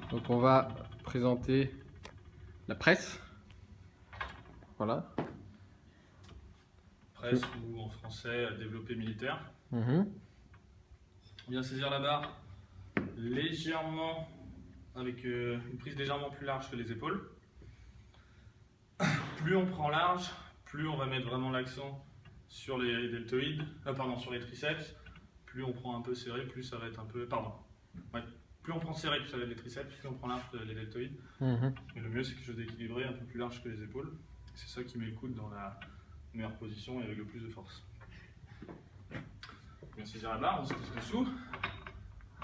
Donc on va présenter la presse. Voilà. Presse ou en français développé militaire. Mhm. On vient saisir la barre légèrement avec une prise légèrement plus large que les épaules. Plus on prend large, plus on va mettre vraiment l'accent sur les deltoïdes, sur les triceps. Plus on prend un peu serré, plus ça va être un peu. Plus on prend serré, plus ça va être les triceps, plus on prend large les deltoïdes. Mhm. Mais le mieux, c'est quelque chose d'équilibré, un peu plus large que les épaules. C'est ça qui met le coude dans la meilleure position et avec le plus de force. On vient saisir la barre, on se pose dessous.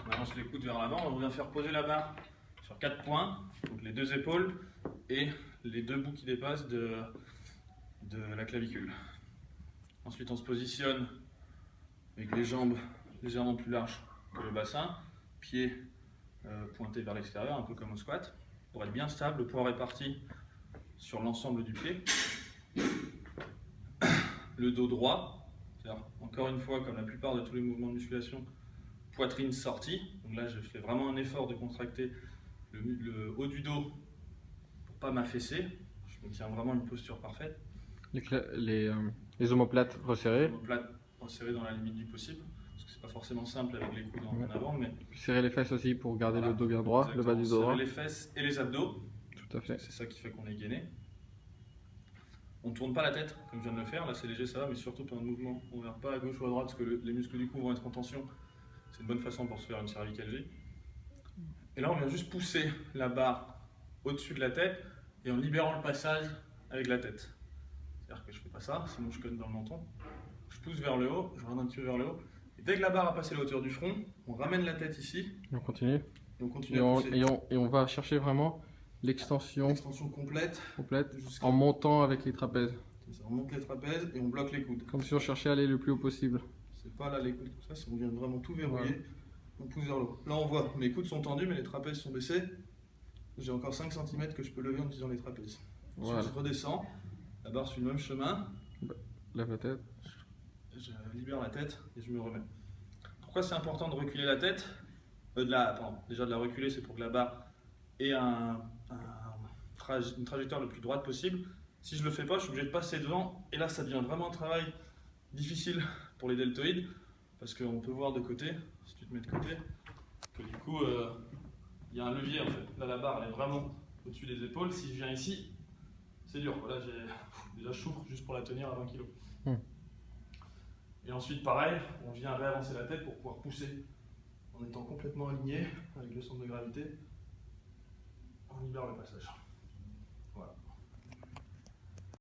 On avance les coudes vers l'avant, on vient faire poser la barre sur 4 points, donc les deux épaules et les deux bouts qui dépassent de la clavicule. Ensuite, on se positionne avec les jambes légèrement plus larges que le bassin, pieds pointés vers l'extérieur, un peu comme au squat, pour être bien stable. Le poids réparti sur l'ensemble du pied. Le dos droit, c'est-à-dire, encore une fois, comme la plupart de tous les mouvements de musculation, poitrine sortie. Donc là, je fais vraiment un effort de contracter le haut du dos pour pas m'affaisser. Je me tiens vraiment une posture parfaite. Les omoplates resserrées. Omoplate resserrée dans la limite du possible, parce que c'est pas forcément simple avec les coudes en avant, mais Serrer les fesses aussi pour garder voilà, le dos bien droit, exactement. le bas du dos droit. Serrer les fesses et les abdos. Tout à fait. C'est ça qui fait qu'on est gainé. On ne tourne pas la tête comme je viens de le faire, là c'est léger ça va, mais surtout pendant le mouvement, on ne verra pas à gauche ou à droite parce que les muscles du cou vont être en tension. C'est une bonne façon pour se faire une cervicalgie. Et là on vient juste pousser la barre au-dessus de la tête et en libérant le passage avec la tête. C'est-à-dire que je ne fais pas ça, sinon je cogne dans le menton. Je pousse vers le haut, je regarde un petit peu vers le haut. Et dès que la barre a passé la hauteur du front, on ramène la tête ici. On continue. Et on continue à pousser. Et on va chercher vraiment l'extension complète en montant avec les trapèzes. On monte les trapèzes et on bloque les coudes. Comme si on cherchait à aller le plus haut possible. C'est pas là les coudes comme ça, si on vient vraiment tout verrouiller, ouais. On pousse vers le haut. Là on voit, mes coudes sont tendus mais les trapèzes sont baissés. J'ai encore 5 cm que je peux lever en utilisant les trapèzes. Voilà. Ensuite je redescends, la barre suit le même chemin. Lève la tête. Je libère la tête et je me remets. Pourquoi c'est important de reculer la tête déjà de la reculer, c'est pour que la barre ait une trajectoire le plus droite possible. Si je le fais pas, je suis obligé de passer devant et là ça devient vraiment un travail difficile pour les deltoïdes parce qu'on peut voir de côté, si tu te mets de côté, que du coup il y a un levier en fait. Là la barre elle est vraiment au-dessus des épaules. Si je viens ici, c'est dur. Là déjà je souffre juste pour la tenir à 20 kg. Et ensuite pareil, on vient réavancer la tête pour pouvoir pousser en étant complètement aligné avec le centre de gravité. On libère le passage. Voilà.